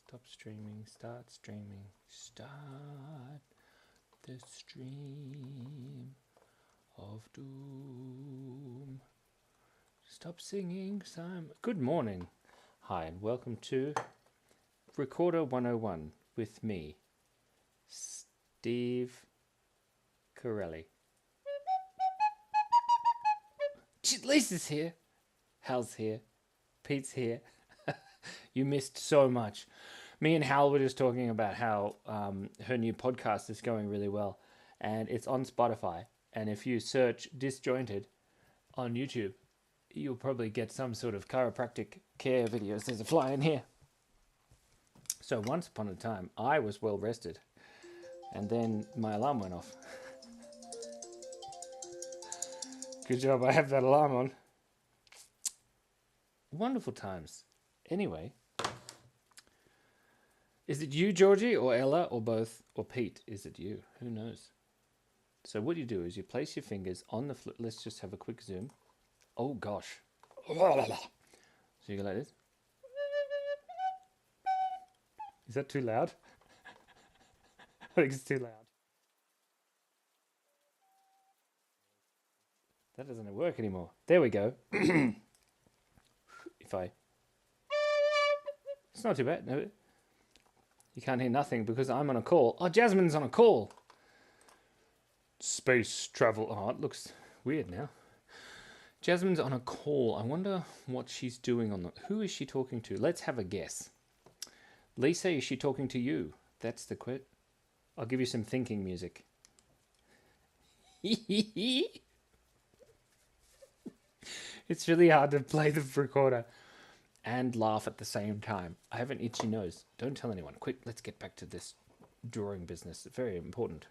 Stop streaming, start streaming, start the stream of doom. Stop singing, Simon. Good morning. Hi, and welcome to Recorder 101 with me, Steve Corelli. Lisa's here. Hal's here. Pete's here. You missed so much. Me and Hal were just talking about how her new podcast is going really well, and it's on Spotify. And if you search Disjointed on YouTube, you'll probably get some sort of chiropractic care videos. There's a fly in here. So once upon a time, I was well rested, and then my alarm went off. Good job, I have that alarm on. Wonderful times. Anyway, is it you, Georgie, or Ella, or both, or Pete? Is it you? Who knows? So what you do is you place your fingers on the flip. Let's just have a quick zoom. Oh gosh. So you go like this. Is that too loud? I think it's too loud. That doesn't work anymore. There we go. It's not too bad. No, you can't hear nothing because I'm on a call. Oh, Jasmine's on a call. Space travel. Oh, it looks weird now. Jasmine's on a call. I wonder what she's doing on the... Who is she talking to? Let's have a guess. Lisa, is she talking to you? That's the quit. I'll give you some thinking music. It's really hard to play the recorder and laugh at the same time. I have an itchy nose. Don't tell anyone. Quick, let's get back to this drawing business. It's very important.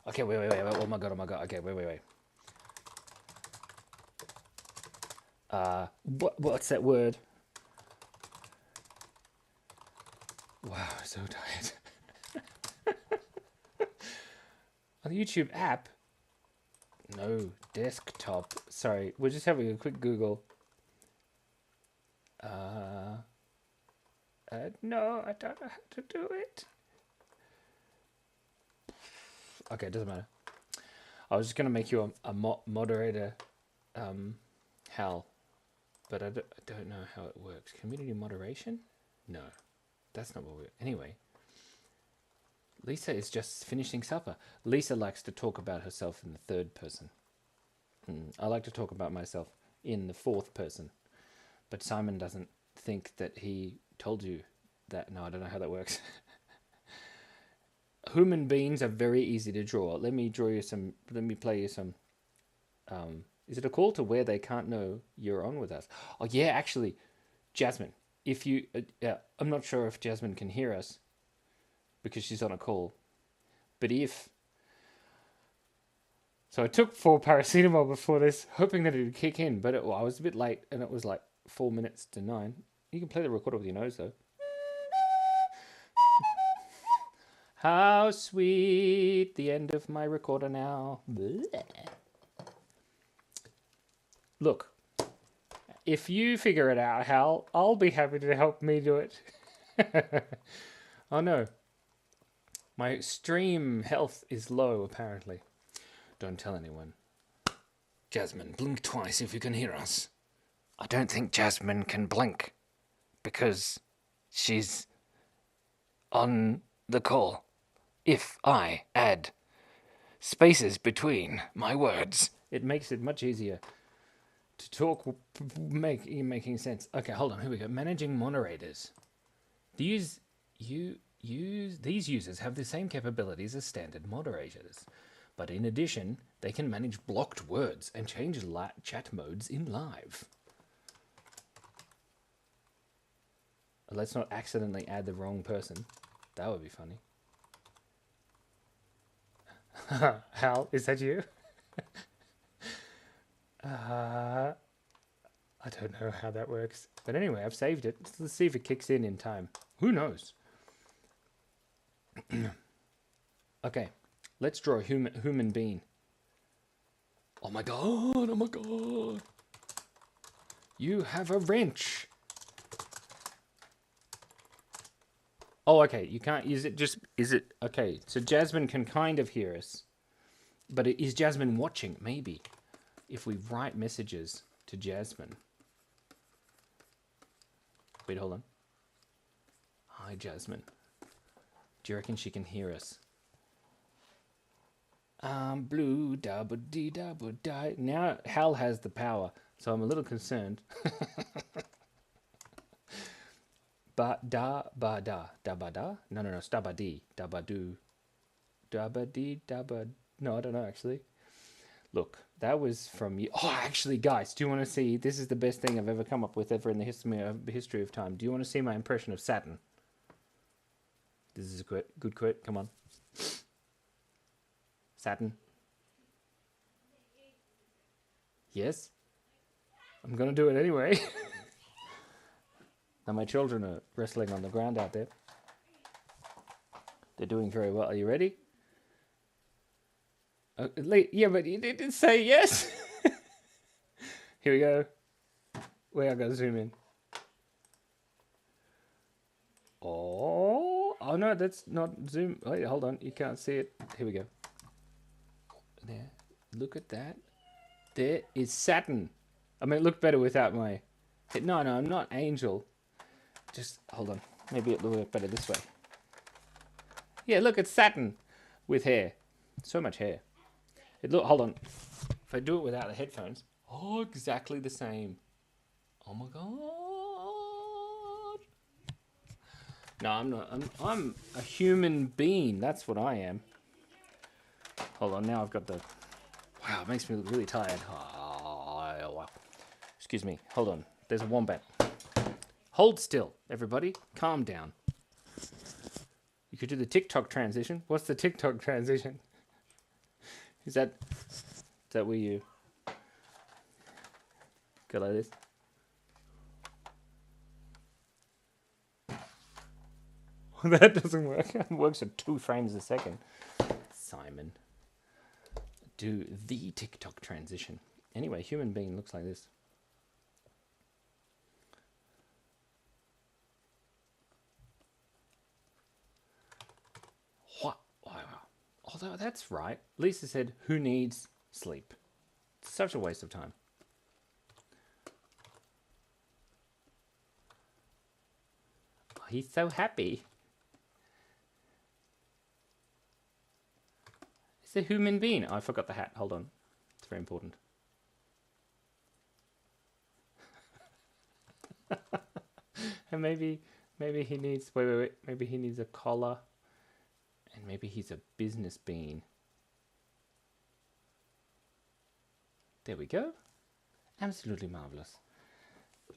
Okay, wait. Oh my god. Okay, wait. What's that word? Wow, I'm so tired. On the YouTube app? No, desktop. Sorry, we're just having a quick Google. No, I don't know how to do it. Okay, it doesn't matter. I was just going to make you a moderator, Hal, but I don't know how it works. Community moderation? No, that's not what we're... Anyway, Lisa is just finishing supper. Lisa likes to talk about herself in the third person. I like to talk about myself in the fourth person. But Simon doesn't think that he told you that. No, I don't know how that works. Human beings are very easy to draw. Let me play you some. Is it a call to where they can't know you're on with us? Oh yeah, actually, Jasmine. If you, I'm not sure if Jasmine can hear us because she's on a call. But if... So I took 4 paracetamol before this, hoping that it would kick in, but I was a bit late, and it was like 4 minutes to 9. You can play the recorder with your nose, though. How sweet, the end of my recorder now. Blech. Look, if you figure it out, Hal, I'll be happy to help me do it. Oh no. My stream health is low, apparently. Don't tell anyone. Jasmine, blink twice if you can hear us. I don't think Jasmine can blink because she's on the call. If I add spaces between my words, it makes it much easier to talk, making sense. Okay, hold on. Here we go. Managing moderators. These users have the same capabilities as standard moderators, but in addition, they can manage blocked words and change chat modes in live. Let's not accidentally add the wrong person. That would be funny. Hal, is that you? I don't know how that works. But anyway, I've saved it. Let's see if it kicks in time. Who knows? Okay, let's draw a human being. Oh my god, oh my god. You have a wrench. Oh, okay. You can't use it. Is it okay? So Jasmine can kind of hear us, but is Jasmine watching? Maybe if we write messages to Jasmine. Wait, hold on. Hi, Jasmine. Do you reckon she can hear us? Blue, dabba dee dabba die. Now Hal has the power, so I'm a little concerned. Ba da ba da da ba da. No, staba dee dabba do dabba dee dabba. No, I don't know actually. Look, that was from you. Oh, actually, guys, do you want to see? This is the best thing I've ever come up with ever in the history of time. Do you want to see my impression of Saturn? This is a good quote. Come on. Saturn. Yes. I'm going to do it anyway. Now my children are wrestling on the ground out there. They're doing very well. Are you ready? Yeah, but you didn't say yes. Here we go. Wait, I gotta zoom in. Oh no, that's not zoom. Wait, hold on. You can't see it. Here we go. There. Look at that. There is Saturn. I mean, it looked better without my... No, I'm not Angel. Just, hold on. Maybe it'll work better this way. Yeah, look, it's Saturn with hair. So much hair. Hold on. If I do it without the headphones... Oh, exactly the same. Oh my god. No, I'm not. I'm a human being. That's what I am. Hold on, now I've got the... Wow, it makes me look really tired. Oh, wow. Excuse me. Hold on. There's a wombat. Hold still, everybody. Calm down. You could do the TikTok transition. What's the TikTok transition? Is that where you go like this? That doesn't work. It works at 2 frames a second. Simon. Do the TikTok transition. Anyway, human being looks like this. What? Wow. Although that's right. Lisa said, who needs sleep? It's such a waste of time. Oh, he's so happy. It's a human being. Oh, I forgot the hat. Hold on. It's very important. And maybe he needs... Wait. Maybe he needs a collar. And maybe he's a business bean. There we go. Absolutely marvelous.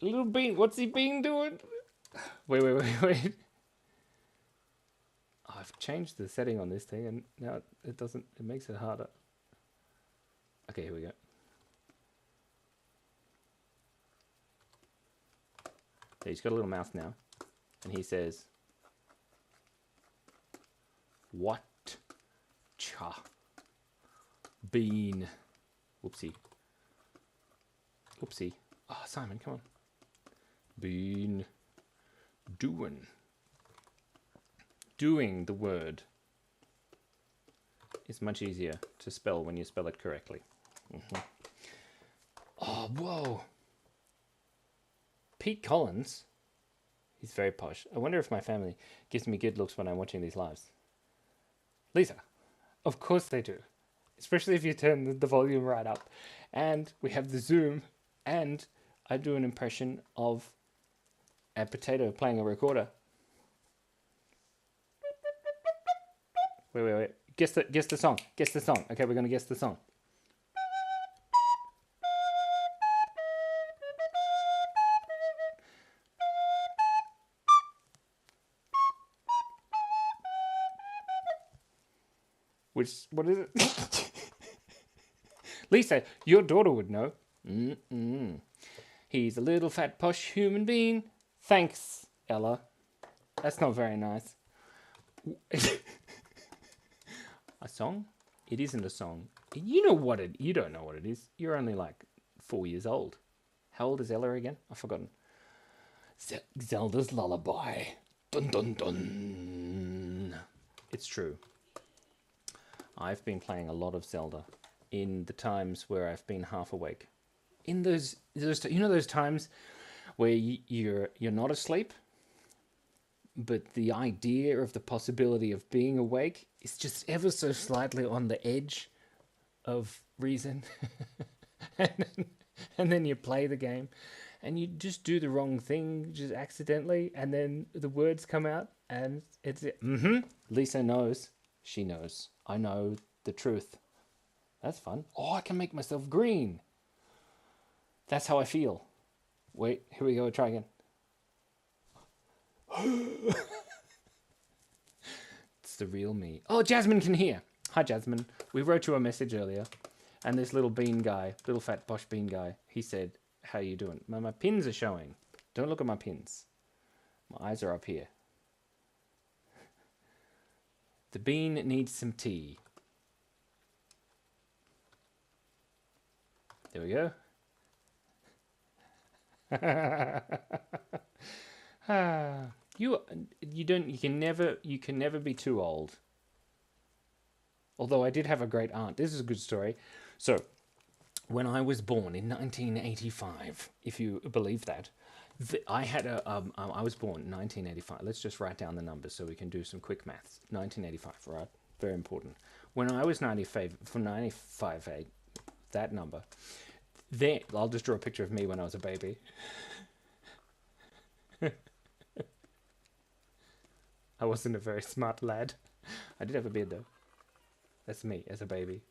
Little bean. What's he bean doing? Wait. Oh, I've changed the setting on this thing and now it doesn't... It makes it harder. Okay, here we go. So he's got a little mouth now. And he says... What? Cha. Bean. Whoopsie. Oh, Simon, come on. Bean. Doing the word is much easier to spell when you spell it correctly. Oh, whoa. Pete Collins. He's very posh. I wonder if my family gives me good looks when I'm watching these lives. Lisa. Of course they do. Especially if you turn the volume right up. And we have the zoom. And I do an impression of a potato playing a recorder. Wait. Guess the song. Okay, we're going to guess the song. What is it? Lisa, your daughter would know. He's a little fat posh human being. Thanks, Ella. That's not very nice. A song? It isn't a song. You don't know what it is. You're only like 4 years old. How old is Ella again? I've forgotten. Zelda's Lullaby. Dun dun dun. It's true. I've been playing a lot of Zelda in the times where I've been half awake. In those those times where you're not asleep, but the idea of the possibility of being awake is just ever so slightly on the edge of reason. and then you play the game and you just do the wrong thing just accidentally, and then the words come out and it's Lisa knows. She knows. I know the truth. That's fun. Oh, I can make myself green. That's how I feel. Wait, here we go. Try again. It's the real me. Oh, Jasmine can hear. Hi, Jasmine. We wrote you a message earlier. And this little bean guy, little fat posh bean guy, he said, how you doing? My pins are showing. Don't look at my pins. My eyes are up here. The bean needs some tea. There we go. You can never be too old. Although I did have a great aunt. This is a good story. So, when I was born in 1985, if you believe that, I was born in 1985. Let's just write down the numbers so we can do some quick maths. 1985, right? Very important. When I was 95, from 95, that number, then I'll just draw a picture of me when I was a baby. I wasn't a very smart lad. I did have a beard though. That's me as a baby.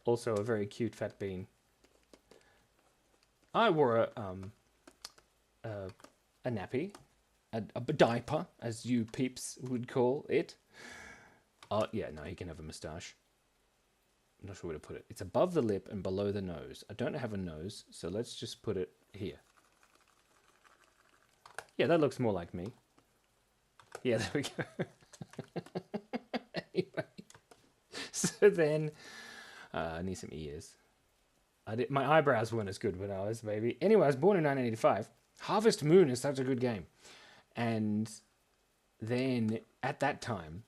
Also a very cute fat bean. I wore a nappy, a diaper, as you peeps would call it. Oh yeah, no, he can have a moustache. I'm not sure where to put it. It's above the lip and below the nose. I don't have a nose, so let's just put it here. Yeah, that looks more like me. Yeah, there we go. Anyway, so then I need some ears. My eyebrows weren't as good when I was a baby. Anyway, I was born in 1985. Harvest Moon is such a good game. And then at that time,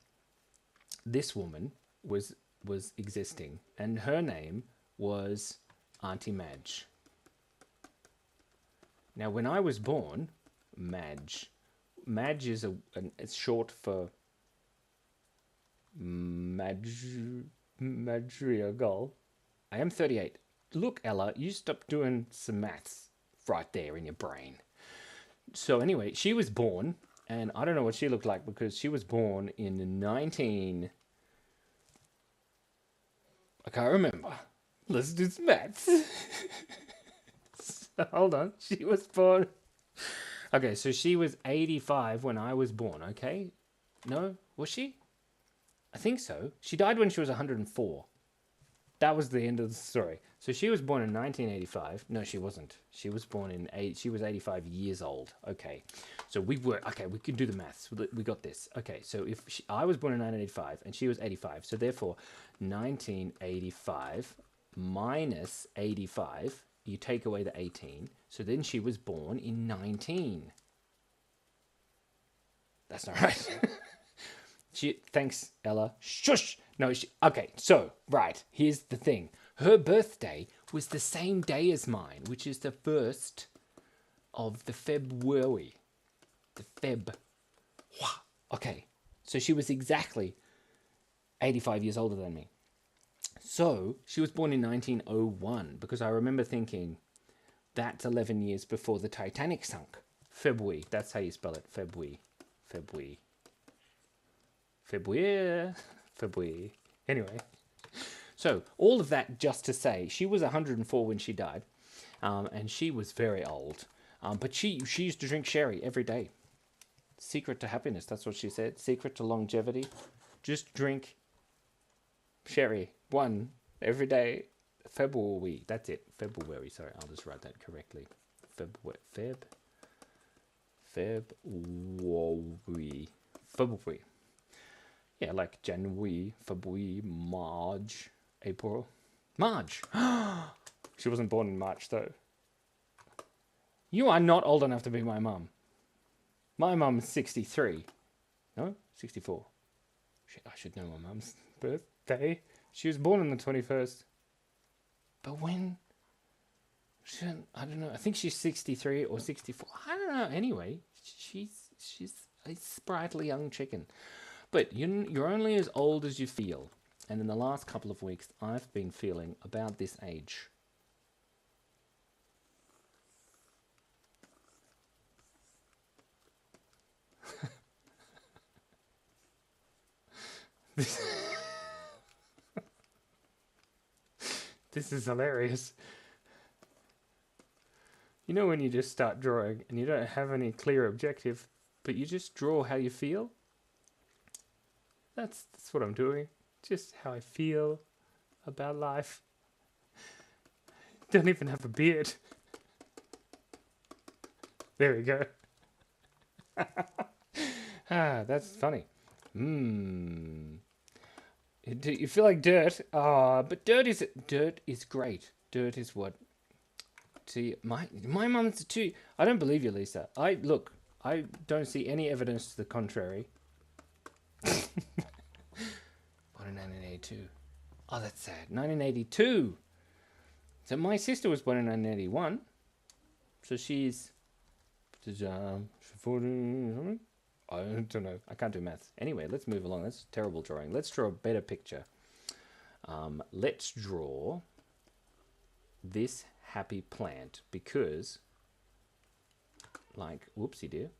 this woman was existing, and her name was Auntie Madge. Now, when I was born, Madge is it's short for Madrigal. I am 38. Look, Ella, you stop doing some maths right there in your brain. So anyway, she was born, and I don't know what she looked like because she was born in 19... I can't remember. Let's do some maths. So, hold on. She was born... Okay, so she was 85 when I was born, okay? No? Was she? I think so. She died when she was 104. That was the end of the story. So she was born in 1985. No, she wasn't. She was born in... She was 85 years old. Okay. So we were... Okay, we can do the maths. We got this. Okay, so if I was born in 1985 and she was 85, so therefore 1985 minus 85, you take away the 18. So then she was born in 19. That's not right. Thanks, Ella. Shush! No, okay, so, right, here's the thing. Her birthday was the same day as mine, which is the 1st of the February. The Feb. Okay, so she was exactly 85 years older than me. So, she was born in 1901, because I remember thinking, that's 11 years before the Titanic sunk. February, that's how you spell it, February. February. Anyway, so all of that just to say, she was 104 when she died, and she was very old. But she used to drink sherry every day. Secret to happiness, that's what she said. Secret to longevity. Just drink sherry, one, every day. February, that's it. February, sorry, I'll just write that correctly. February. Yeah, like January, February, March, April. March! She wasn't born in March, though. You are not old enough to be my mum. My mum's 63. No? 64. Shit, I should know my mum's birthday. She was born on the 21st. But when? I don't know. I think she's 63 or 64. I don't know. Anyway, she's a sprightly young chicken. But you're only as old as you feel. And in the last couple of weeks, I've been feeling about this age. This is hilarious. You know when you just start drawing and you don't have any clear objective, but you just draw how you feel? That's what I'm doing. Just how I feel about life. Don't even have a beard. There we go. That's funny. You feel like dirt. But dirt is great. Dirt is what. See, my mum's too. I don't believe you, Lisa. I don't see any evidence to the contrary. Born in 1982. Oh, that's sad. 1982. So my sister was born in 1981. So she's 40. I don't know. I can't do maths. Anyway, let's move along. That's terrible drawing. Let's draw a better picture. Let's draw this happy plant because, like, whoopsie dear.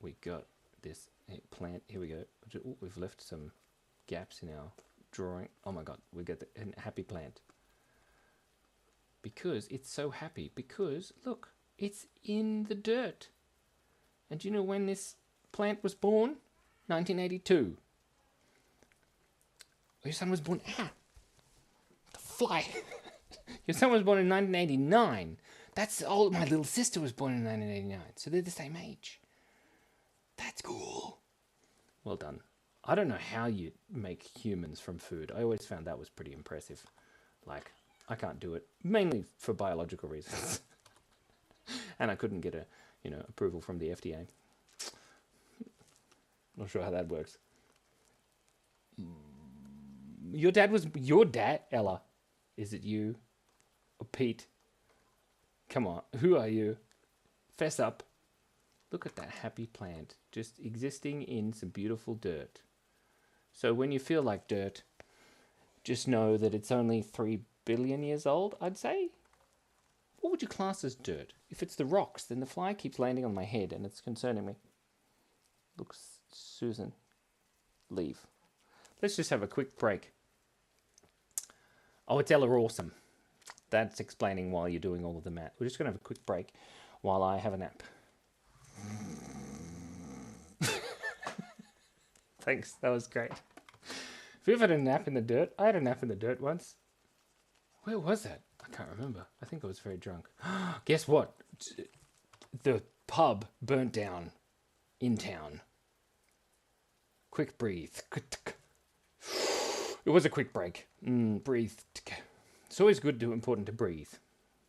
We got this plant. Here we go. Ooh, we've left some gaps in our drawing. Oh my God, we got a happy plant. Because it's so happy. Because, look, it's in the dirt. And do you know when this plant was born? 1982. Your son was born... the fly. Your son was born in 1989. That's old. My little sister was born in 1989. So they're the same age. That's cool. Well done. I don't know how you make humans from food. I always found that was pretty impressive. Like, I can't do it. Mainly for biological reasons. And I couldn't get approval from the FDA. Not sure how that works. Your dad, Ella. Is it you? Or Pete? Come on, who are you? Fess up. Look at that happy plant, just existing in some beautiful dirt. So when you feel like dirt, just know that it's only 3 billion years old, I'd say. What would you class as dirt? If it's the rocks, then the fly keeps landing on my head and it's concerning me. Look, Susan, leave. Let's just have a quick break. Oh, it's Ella Awesome. That's explaining why you're doing all of the math. We're just going to have a quick break while I have a nap. Thanks, that was great. Have you ever had a nap in the dirt? I had a nap in the dirt once. Where was that? I can't remember. I think I was very drunk. Guess what? The pub burnt down in town. Quick breathe. It was a quick break. Breathe. It's always important to breathe.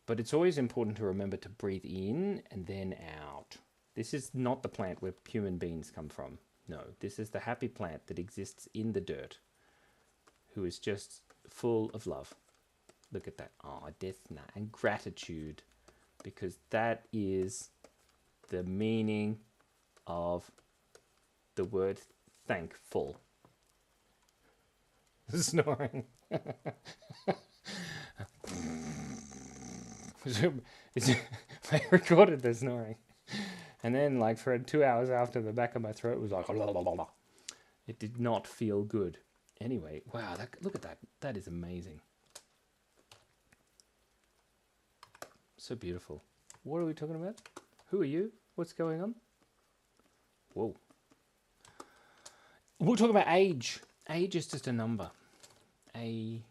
But it's always important to remember to breathe in and then out. This is not the plant where human beings come from. No, this is the happy plant that exists in the dirt, who is just full of love. Look at that. Oh, death and gratitude, because that is the meaning of the word thankful. Snoring. I recorded the snoring. And then, like, for 2 hours after, the back of my throat was like... It did not feel good. Anyway, wow, look at that. That is amazing. So beautiful. What are we talking about? Who are you? What's going on? Whoa. We'll talk about age. Age is just a number. AGE.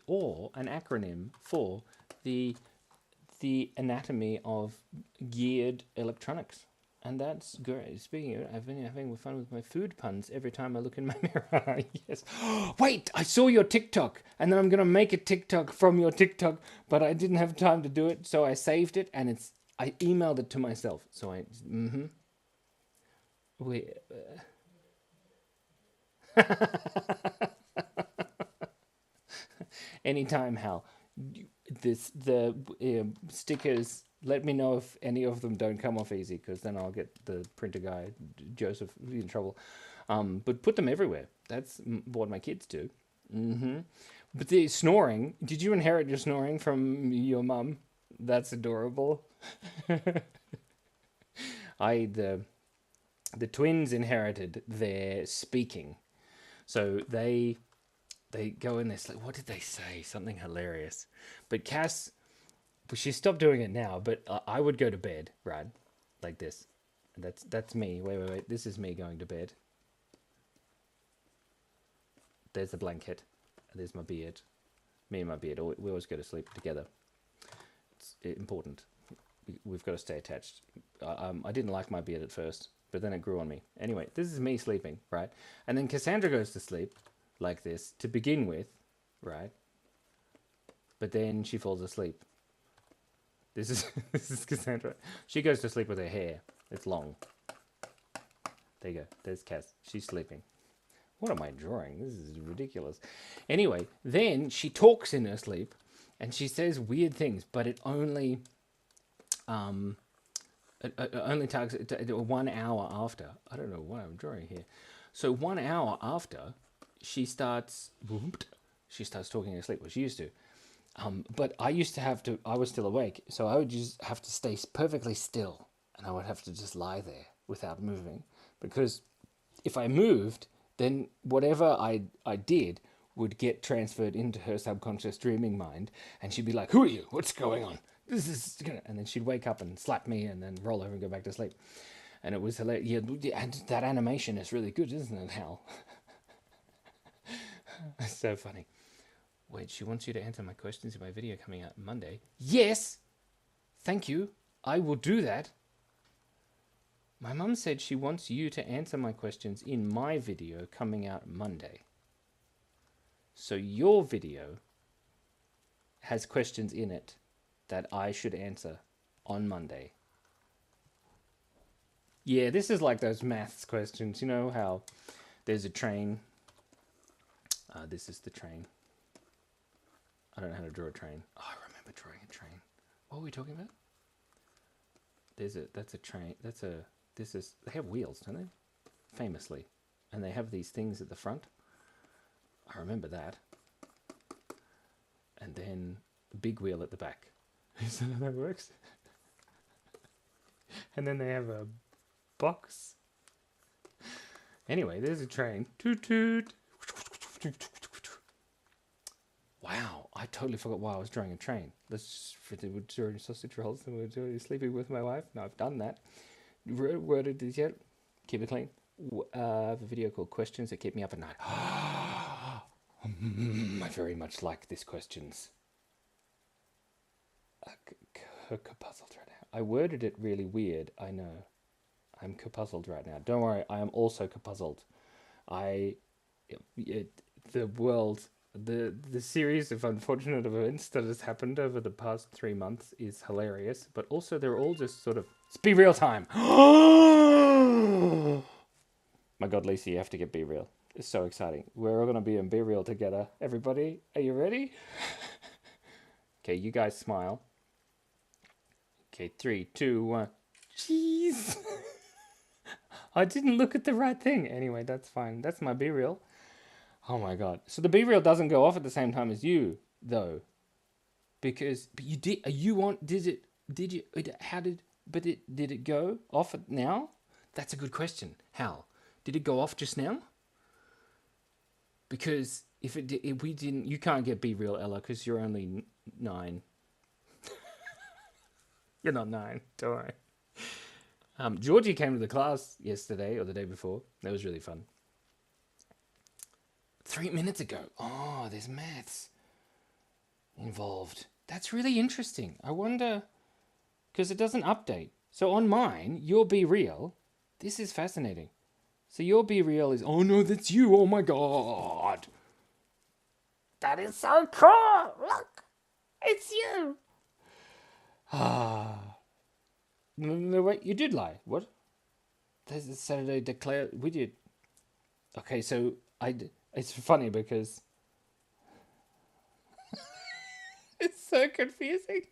Or an acronym for the anatomy of geared electronics. And that's great. Speaking of it, I've been having fun with my food puns every time I look in my mirror. Yes. Wait, I saw your TikTok and then I'm gonna make a TikTok from your TikTok, but I didn't have time to do it, so I saved it, and I emailed it to myself. So we anytime, Hal. The stickers. Let me know if any of them don't come off easy, because then I'll get the printer guy Joseph in trouble. But put them everywhere. That's what my kids do. But the snoring. Did you inherit your snoring from your mum? That's adorable. The twins inherited their speaking, so they go in there. Like, what did they say? Something hilarious. But Cass, she stopped doing it now. But I would go to bed, right, like this. That's me. Wait. This is me going to bed. There's the blanket. There's my beard. Me and my beard. We always go to sleep together. It's important. We've got to stay attached. I didn't like my beard at first, but then it grew on me. Anyway, this is me sleeping, right? And then Cassandra goes to sleep like this to begin with, right? But then she falls asleep. This is Cassandra. She goes to sleep with her hair. It's long. There you go. There's Cass. She's sleeping. What am I drawing? This is ridiculous. Anyway, then she talks in her sleep, and she says weird things, but it only takes 1 hour after. I don't know what I'm drawing here. So 1 hour after, she starts talking in her sleep, what she used to. But I was still awake, so I would just have to stay perfectly still, and I would have to just lie there without moving, because if I moved, then whatever I did would get transferred into her subconscious dreaming mind, and she'd be like, "Who are you? What's going on? This is gonna..." And then she'd wake up and slap me, and then roll over and go back to sleep. And it was hilarious. Yeah, and that animation is really good, isn't it, Hal? It's so funny. Wait, she wants you to answer my questions in my video coming out Monday. Yes! Thank you. I will do that. My mum said she wants you to answer my questions in my video coming out Monday. So your video has questions in it that I should answer on Monday. Yeah, this is like those maths questions. You know how there's a train. This is the train. I don't know how to draw a train. Oh, I remember drawing a train. What were we talking about? That's a train. They have wheels, don't they? Famously. And they have these things at the front. I remember that. And then a big wheel at the back. Is that how that works? And then they have a box. Anyway, there's a train. Toot toot. Wow, I totally forgot why I was drawing a train. We're drawing sausage rolls and we're doing sleeping with my wife. No, I've done that. Worded this yet? Keep it clean. I have a video called Questions That Keep Me Up at Night. I very much like these questions. Puzzled right now. I worded it really weird, I know. I'm puzzled right now. Don't worry, I am also puzzled. The series of unfortunate events that has happened over the past 3 months is hilarious, but also they're all just sort of... It's Be Real time! My God, Lisa, you have to get Be Real. It's so exciting. We're all going to be in Be Real together. Everybody, are you ready? Okay, you guys smile. Okay, 3, 2, 1. Jeez! I didn't look at the right thing. Anyway, that's fine. That's my Be Real. Oh my God. So the Be Real doesn't go off at the same time as you, though. But you did, did it go off now? That's a good question. How? Did it go off just now? Because if we didn't, you can't get Be Real, Ella, because you're only 9. You're not 9, don't worry. Georgie came to the class yesterday or the day before. That was really fun. 3 minutes ago. Oh, there's maths involved. That's really interesting. I wonder, because it doesn't update. So on mine, your Be Real, this is fascinating. So your Be Real is, oh no, that's you. Oh my God. That is so cool. Look, it's you. Ah. No, wait, you did lie. What? There's a Saturday declare. We did. Okay, so it's funny because it's so confusing.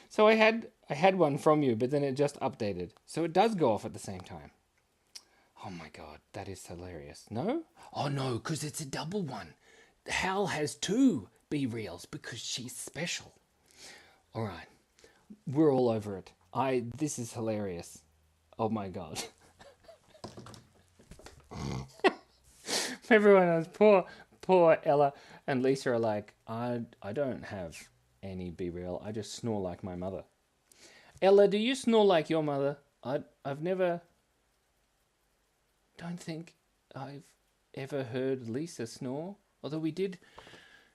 So I had one from you, but then it just updated. So it does go off at the same time. Oh my god, that is hilarious. No? Oh no, because it's a double one. Hal has two Be Reals because she's special. Alright. We're all over it. This is hilarious. Oh my god. Everyone else, poor Ella and Lisa are like, I don't have any Be Real. I just snore like my mother. Ella, do you snore like your mother? I've never, don't think I've ever heard Lisa snore. Although we did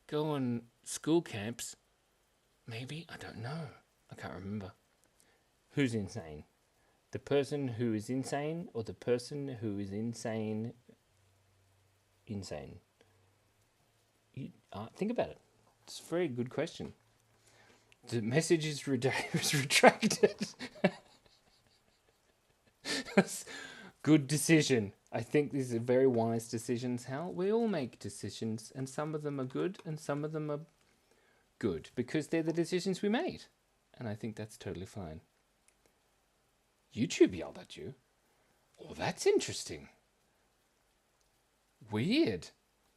go on school camps. Maybe? I don't know. I can't remember. Who's insane? The person who is insane or the person who is insane? Insane. Think about it. It's a very good question. The message is retracted. Good decision. I think these are very wise decisions, Hal. We all make decisions, and some of them are good, and some of them are good, because they're the decisions we made. And I think that's totally fine. YouTube yelled at you? Oh, that's interesting. Weird.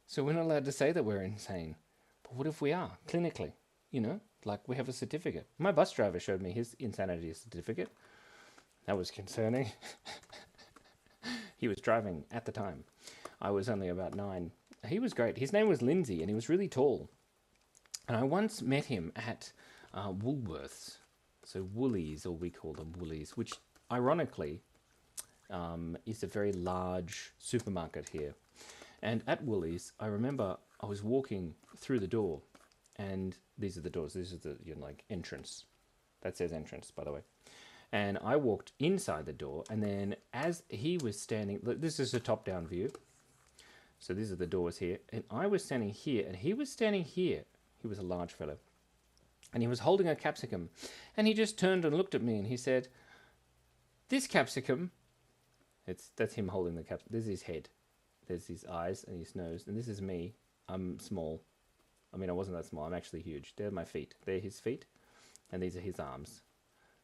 So we're not allowed to say that we're insane. But what if we are, clinically? You know, like we have a certificate. My bus driver showed me his insanity certificate. That was concerning. He was driving at the time. I was only about 9. He was great. His name was Lindsay, and he was really tall. And I once met him at Woolworths. So Woolies, or we call them Woolies, which ironically is a very large supermarket here. And at Woolies, I remember I was walking through the door, and these are the doors. This is the like entrance. That says entrance, by the way. And I walked inside the door, and then as he was standing, this is a top-down view. So these are the doors here, and I was standing here, and he was standing here. He was a large fellow, and he was holding a capsicum, and he just turned and looked at me, and he said, "This capsicum," that's him holding the capsicum. This is his head. There's his eyes and his nose, and this is me. I'm small. I mean, I wasn't that small. I'm actually huge. They're my feet. They're his feet, and these are his arms.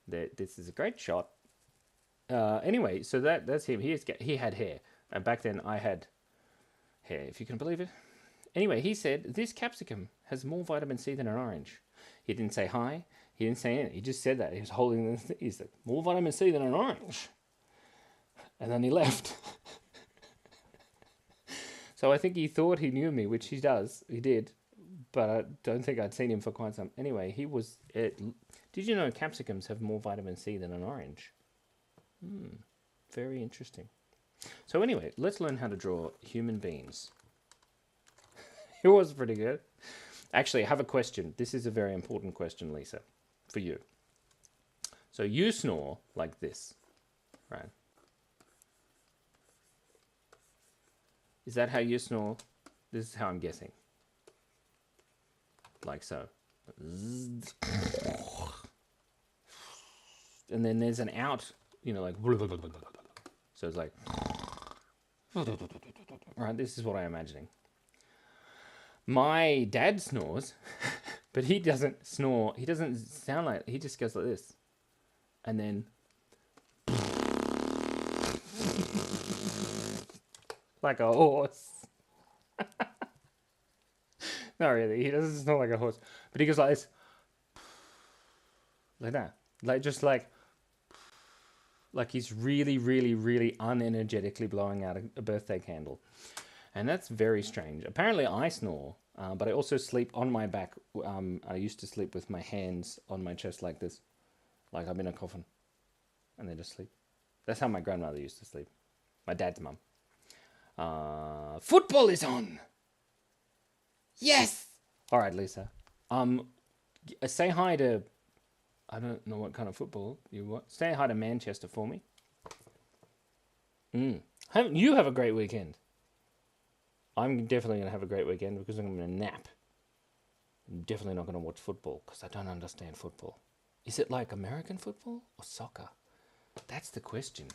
This is a great shot. Anyway, so that's him. He had hair, and back then I had hair, if you can believe it. Anyway, he said, "This capsicum has more vitamin C than an orange." He didn't say hi. He didn't say anything. He just said that. He was holding this. He said, "More vitamin C than an orange." And then he left. So I think he thought he knew me, which he does. He did. But I don't think I'd seen him for quite some... Anyway, he was... Did you know capsicums have more vitamin C than an orange? Very interesting. So anyway, let's learn how to draw human beings. It was pretty good. Actually, I have a question. This is a very important question, Lisa, for you. So you snore like this, right? Is that how you snore? This is how I'm guessing. Like so. And then there's an out, like... So it's like... Right, this is what I'm imagining. My dad snores, but he doesn't snore. He doesn't sound like... He just goes like this. And then... Like a horse. Not really. He doesn't snore like a horse. But he goes like this. Like that. Like he's really, really, really unenergetically blowing out a birthday candle. And that's very strange. Apparently I snore, but I also sleep on my back. I used to sleep with my hands on my chest like this. Like I'm in a coffin. And then just sleep. That's how my grandmother used to sleep. My dad's mum. Football is on! Yes! Alright, Lisa. Say hi to... I don't know what kind of football you want. Say hi to Manchester for me. You have a great weekend. I'm definitely going to have a great weekend because I'm going to nap. I'm definitely not going to watch football because I don't understand football. Is it like American football or soccer? That's the question.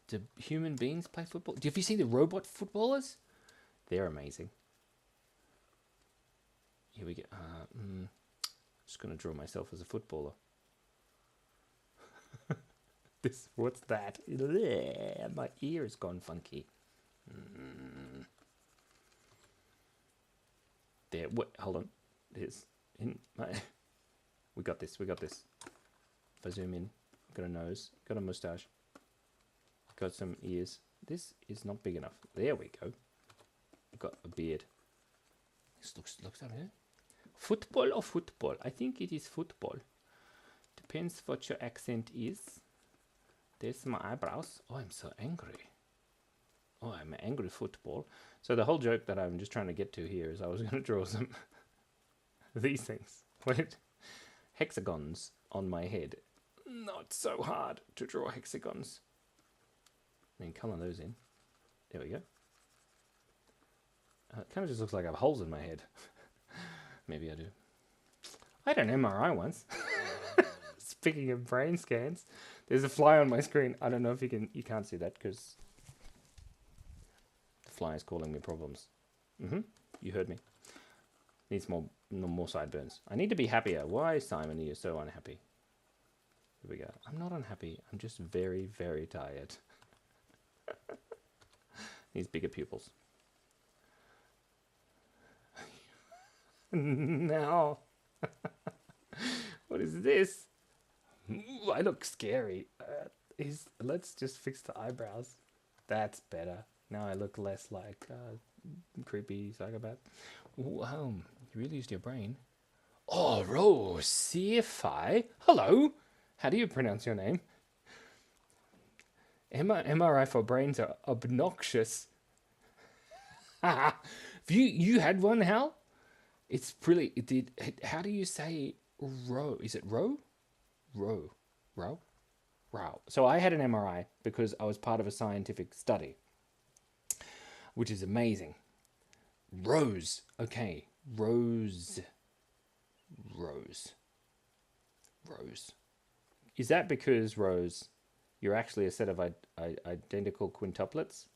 Do human beings play football? Have you seen the robot footballers? They're amazing. Here we go. Just going to draw myself as a footballer. What's that? My ear has gone funky. There. What? Hold on. There's in my. We got this. If I zoom in, got a nose, got a mustache, got some ears. This is not big enough. There we go. Got a beard. This looks over here. Football or football? I think it is football. Depends what your accent is. There's my eyebrows. Oh, I'm so angry. Oh, I'm an angry football. So the whole joke that I'm just trying to get to here is I was going to draw some these things. Wait. Hexagons on my head. Not so hard to draw hexagons. Then colour those in. There we go. It kind of just looks like I have holes in my head. Maybe I do. I had an MRI once. Speaking of brain scans, there's a fly on my screen. I don't know if you can't see that because the fly is causing me problems. You heard me. Needs more sideburns. I need to be happier. Why, Simon, are you so unhappy? Here we go. I'm not unhappy. I'm just very, very tired. Needs bigger pupils. Now, what is this? Ooh, I look scary. Let's just fix the eyebrows. That's better. Now I look less like creepy psychopath. Wow, you really used your brain. Oh, Rosify. Hello. How do you pronounce your name? MRI for brains are obnoxious. Have you had one, Hal? It's pretty. It did. How do you say row? Is it row? Row. So I had an MRI because I was part of a scientific study, which is amazing. Rose. Okay. Rose. Is that because, Rose, you're actually a set of identical quintuplets?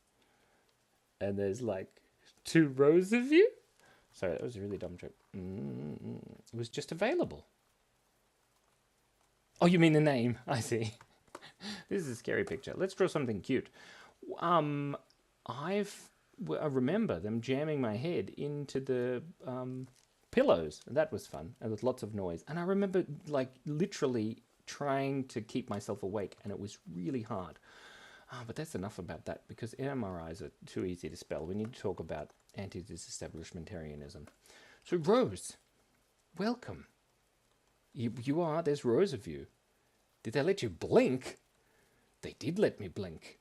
And there's like 2 rows of you? Sorry, that was a really dumb joke. It was just available. Oh, you mean the name? I see. This is a scary picture. Let's draw something cute. I remember them jamming my head into the pillows. That was fun, and with lots of noise. And I remember, like, literally trying to keep myself awake, and it was really hard. But that's enough about that, because MRIs are too easy to spell. We need to talk about anti-disestablishmentarianism. So, Rose, welcome. You are, there's rows of you. Did they let you blink? They did let me blink.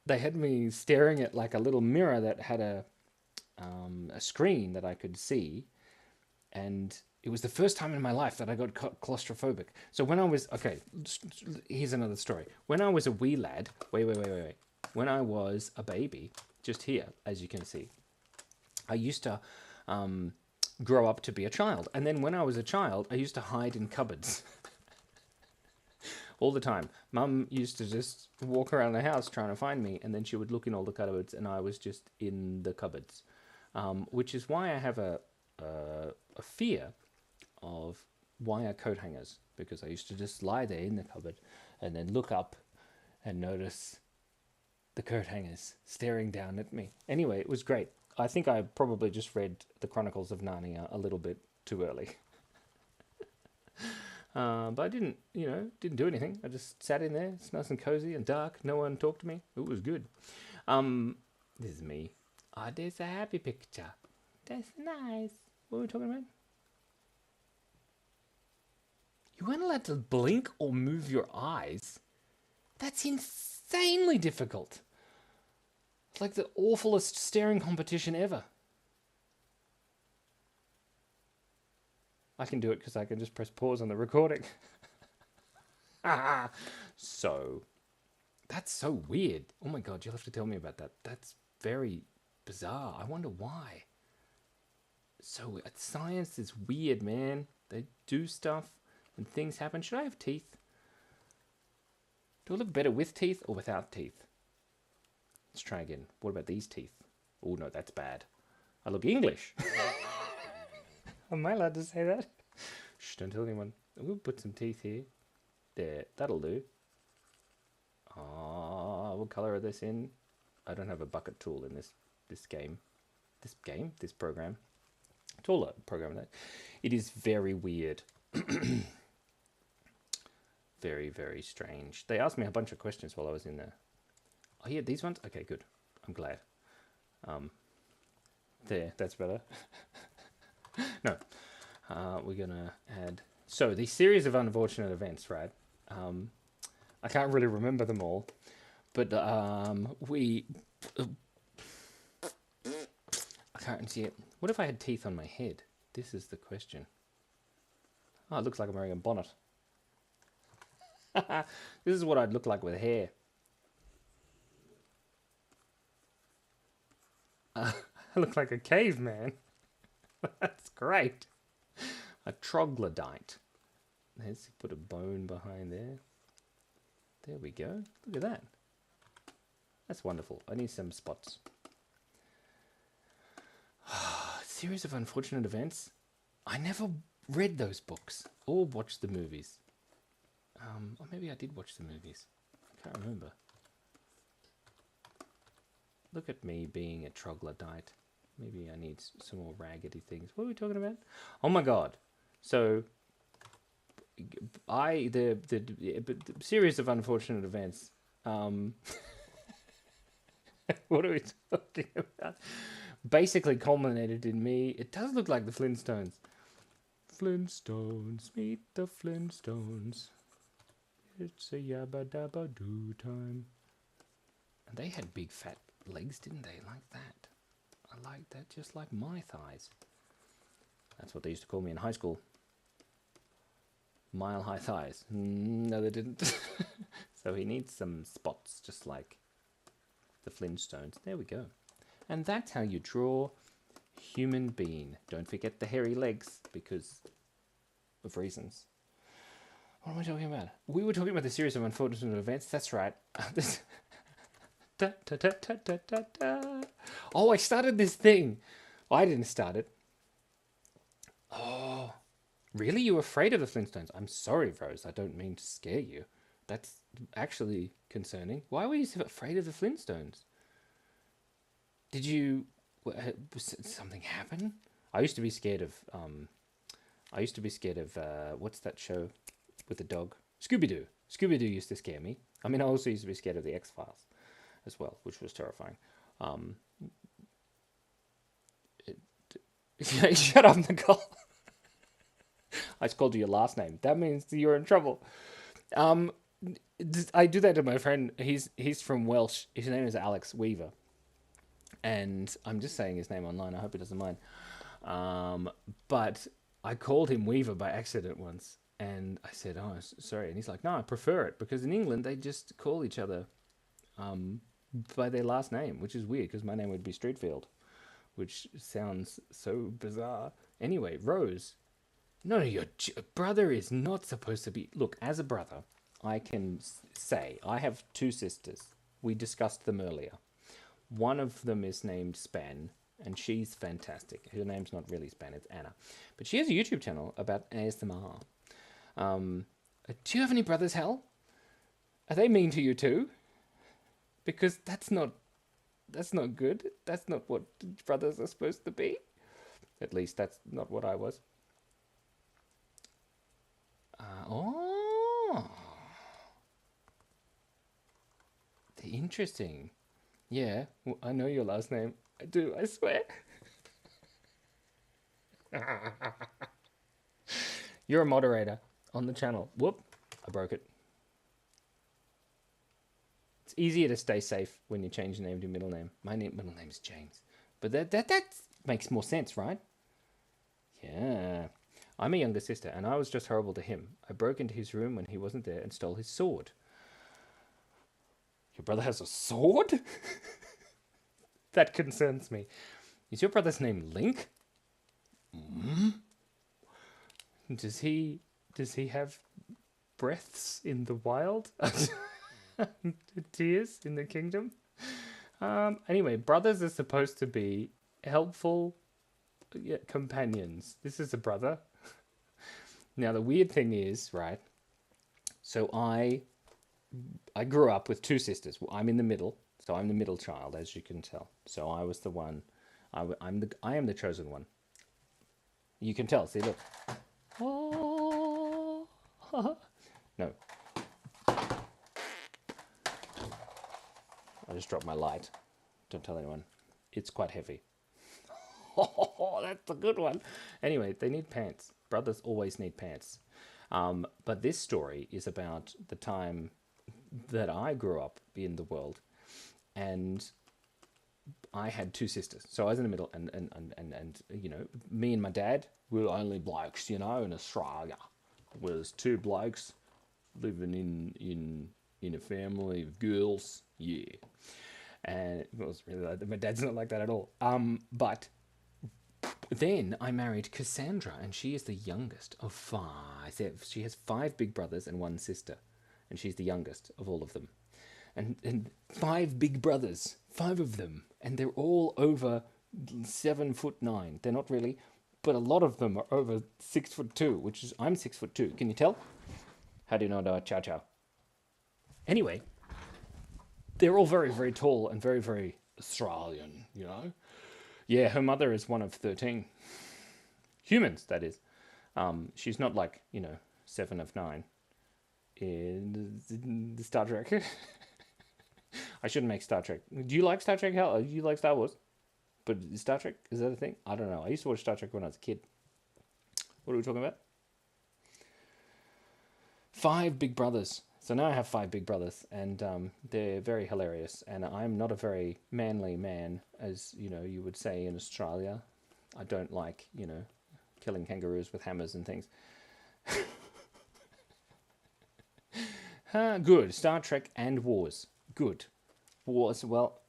They had me staring at like a little mirror that had a screen that I could see. And it was the first time in my life that I got claustrophobic. So when I was, okay, here's another story. When I was a wee lad, wait. When I was a baby, just here, as you can see, I used to grow up to be a child. And then when I was a child, I used to hide in cupboards. All the time. Mum used to just walk around the house trying to find me, and then she would look in all the cupboards, and I was just in the cupboards. Which is why I have a fear of wire coat hangers, because I used to just lie there in the cupboard and then look up and notice the coat hangers staring down at me. Anyway, it was great. I think I probably just read the Chronicles of Narnia a little bit too early. But I didn't do anything. I just sat in there. It's nice and cozy and dark. No one talked to me. It was good. This is me. Oh, there's a happy picture. That's nice. What were we talking about? You weren't allowed to blink or move your eyes. That's insanely difficult. It's like the awfulest staring competition ever. I can do it because I can just press pause on the recording. So, that's so weird. Oh my God, you'll have to tell me about that. That's very bizarre. I wonder why. So science is weird, man. They do stuff and things happen. Should I have teeth? Do I look better with teeth or without teeth? Let's try again. What about these teeth? Oh no, that's bad. I look English. Am I allowed to say that? Shh, don't tell anyone. We'll put some teeth here. There, that'll do. What colour are this in? I don't have a bucket tool in this game. This program. It's all a program that. It is very weird. Very, very strange. They asked me a bunch of questions while I was in there. Oh yeah, these ones? Okay, good. I'm glad. There, that's better. No. We're gonna add... So, the series of unfortunate events, right? I can't really remember them all. But, I can't see it. What if I had teeth on my head? This is the question. Oh, it looks like I'm wearing a bonnet. This is what I'd look like with hair. I look like a caveman. That's great. A troglodyte. Let's put a bone behind there. There we go. Look at that. That's wonderful. I need some spots. Series of unfortunate events. I never read those books or watched the movies. Or maybe I did watch the movies. I can't remember. Look at me being a troglodyte. Maybe I need some more raggedy things. What are we talking about? Oh my god. So, the series of unfortunate events. What are we talking about? Basically culminated in me. It does look like the Flintstones. Flintstones, meet the Flintstones. It's a yabba dabba doo time. And they had big fat legs, didn't they? Like that. I like that, just like my thighs. That's what they used to call me in high school. Mile high thighs. No, they didn't. So he needs some spots, just like the Flintstones. There we go. And that's how you draw human being. Don't forget the hairy legs, because of reasons. What am I talking about? We were talking about the series of unfortunate events. That's right. Da, da, da, da, da, da, da. Oh, I started this thing. I didn't start it. Oh, really? You were afraid of the Flintstones? I'm sorry, Rose. I don't mean to scare you. That's actually concerning. Why were you so afraid of the Flintstones? Did you... something happen? I used to be scared of... what's that show with the dog? Scooby-Doo. Scooby-Doo used to scare me. I mean, I also used to be scared of the X-Files as well, which was terrifying. Shut up, Nicole. I just called you your last name. That means you're in trouble. I do that to my friend. He's from Welsh. His name is Alex Weaver. And I'm just saying his name online. I hope he doesn't mind. But I called him Weaver by accident once. And I said, oh, sorry. And he's like, no, I prefer it. Because in England, they just call each other by their last name, which is weird because my name would be Streetfield, which sounds so bizarre. Anyway, Rose. No, your brother is not supposed to be... Look, as a brother, I can say I have two sisters. We discussed them earlier. One of them is named Span, and she's fantastic. Her name's not really Span, it's Anna. But she has a YouTube channel about ASMR. Do you have any brothers, Hal? Are they mean to you too? Because that's not good. That's not what brothers are supposed to be. At least that's not what I was. Interesting. Yeah, well, I know your last name. I do, I swear. You're a moderator on the channel. Whoop, I broke it. It's easier to stay safe when you change your name to middle name. My middle name is James. But that makes more sense, right? Yeah. I'm a younger sister, and I was just horrible to him. I broke into his room when he wasn't there and stole his sword. Your brother has a sword? That concerns me. Is your brother's name Link? Does he have breaths in the wild? Tears in the kingdom? Anyway, brothers are supposed to be helpful companions. This is a brother. Now, the weird thing is, right, so I grew up with two sisters. I'm in the middle, so I'm the middle child, as you can tell. So I was the one, I am the chosen one. You can tell, see, look. Oh. No. I just dropped my light. Don't tell anyone. It's quite heavy. Oh, that's a good one. Anyway, they need pants. Brothers always need pants. But this story is about the time that I grew up in the world, and I had two sisters. So I was in the middle, and you know, me and my dad were only blokes, you know, in Australia. Was two blokes living in a family of girls. Yeah. And it was really like, my dad's not like that at all. But then I married Cassandra, and she is the youngest of five. She has five big brothers and one sister, and she's the youngest of all of them. And five big brothers, five of them, and they're all over 7'9". They're not really, but a lot of them are over 6'2", which is I'm 6'2". Can you tell? How do you know that? Ciao ciao. Anyway, they're all very, very tall and very, very Australian, you know? Yeah, her mother is one of 13. Humans, that is. She's not like, you know, 7 of 9 in the Star Trek. I shouldn't make Star Trek. Do you like Star Trek? Hell, do you like Star Wars? But Star Trek, is that a thing? I don't know. I used to watch Star Trek when I was a kid. What are we talking about? 5 big brothers. So now I have 5 big brothers, and they're very hilarious. And I'm not a very manly man, as you know, you would say in Australia. I don't like, you know, killing kangaroos with hammers and things. Good. Star Trek and wars. Good. Wars, well,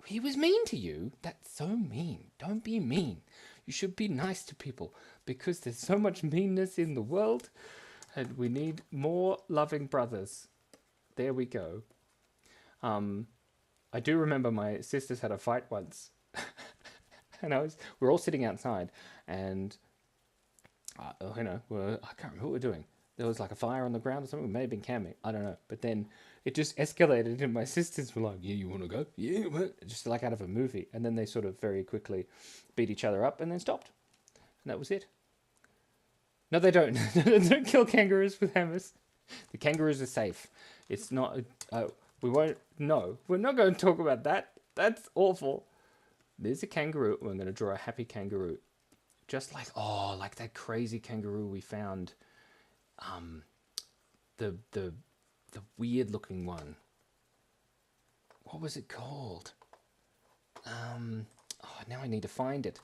he was mean to you. That's so mean. Don't be mean. You should be nice to people, because there's so much meanness in the world. And we need more loving brothers. There we go. I do remember my sisters had a fight once. And we were all sitting outside. And, you know, I can't remember what we were doing. There was like a fire on the ground or something. We may have been camping. I don't know. But then it just escalated. And my sisters were like, yeah, you want to go? Yeah. Just like out of a movie. And then they sort of very quickly beat each other up and then stopped. And that was it. No, they don't. They don't kill kangaroos with hammers. The kangaroos are safe. It's not... we won't... No, we're not going to talk about that. That's awful. There's a kangaroo. We're going to draw a happy kangaroo. Just like... Oh, like that crazy kangaroo we found. The weird looking one. What was it called? Oh, now I need to find it.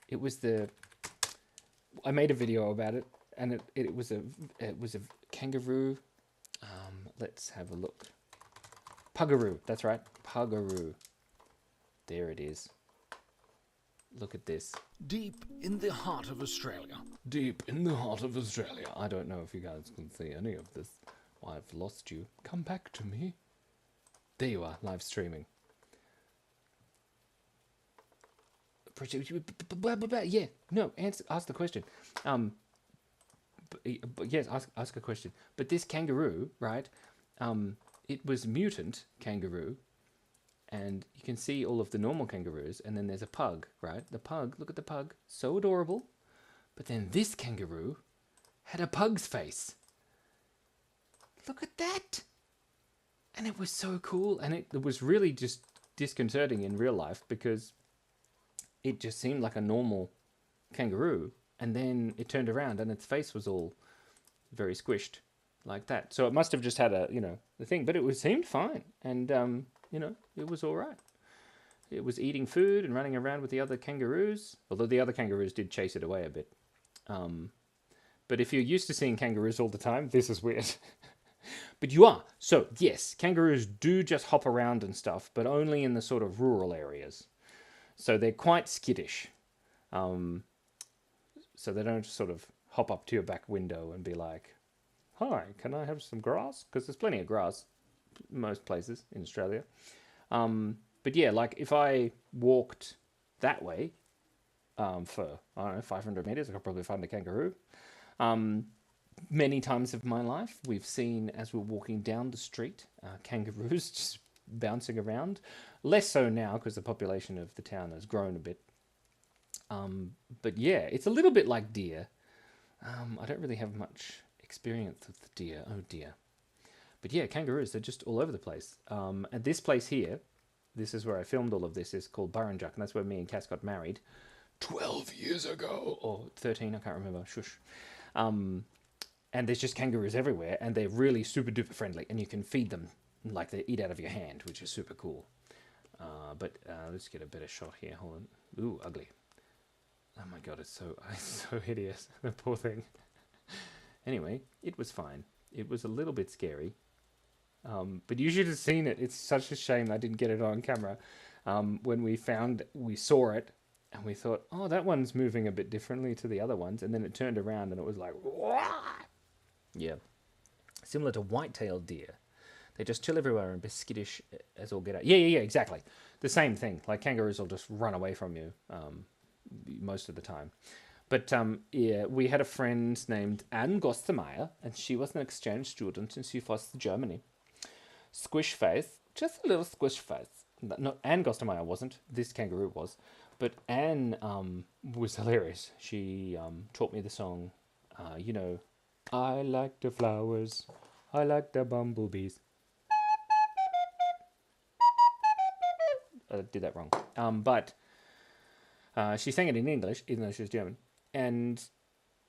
It was the... I made a video about it, and it was a kangaroo. Let's have a look. Puggaroo, that's right, puggaroo. There it is. Look at this. Deep in the heart of Australia. Deep in the heart of Australia. I don't know if you guys can see any of this. I've lost you. Come back to me. There you are, live streaming. Yeah, no, ask the question. Yes, ask a question. But this kangaroo, right? It was mutant kangaroo, and you can see all of the normal kangaroos, and then there's a pug, right? The pug, look at the pug, so adorable. But then this kangaroo had a pug's face. Look at that! And it was so cool, and it was really just disconcerting in real life, because it just seemed like a normal kangaroo, and then it turned around and its face was all very squished like that. So it must have just had a, you know, the thing, but it seemed fine, and you know, it was all right. It was eating food and running around with the other kangaroos, although the other kangaroos did chase it away a bit. But if you're used to seeing kangaroos all the time, this is weird. But you are. So, yes, kangaroos do just hop around and stuff, but only in the sort of rural areas. So they're quite skittish. Um, so they don't sort of hop up to your back window and be like, "Hi, can I have some grass?" Because there's plenty of grass most places in Australia. But yeah, like if I walked that way for, I don't know, 500 meters, I could probably find a kangaroo. Many times of my life, we've seen as we're walking down the street, kangaroos just bouncing around. Less so now because the population of the town has grown a bit. But yeah, it's a little bit like deer. I don't really have much experience with the deer. Oh dear. But yeah, kangaroos, they're just all over the place. And this place here, this is where I filmed all of this, is called Burrinjuck, and that's where me and Cass got married 12 years ago, or 13, I can't remember, shush. And there's just kangaroos everywhere, and they're really super duper friendly, and you can feed them like they eat out of your hand, which is super cool. But let's get a better shot here. Hold on. Ooh, ugly. Oh my god, it's so hideous. The poor thing. Anyway, it was fine. It was a little bit scary. But you should have seen it. It's such a shame I didn't get it on camera. When we saw it, and we thought, oh, that one's moving a bit differently to the other ones. And then it turned around and it was like, wah! Yeah. Similar to white-tailed deer. They just chill everywhere and be skittish as all get out. Yeah, exactly. The same thing. Like kangaroos will just run away from you most of the time. But yeah, we had a friend named Anne Gostermeyer, and she was an exchange student, and she was in Germany. Squish face, just a little squish face. No, Anne Gostermeyer wasn't. This kangaroo was. But Anne was hilarious. She taught me the song, you know, I like the flowers, I like the bumblebees. I did that wrong. But she sang it in English, even though she was German. And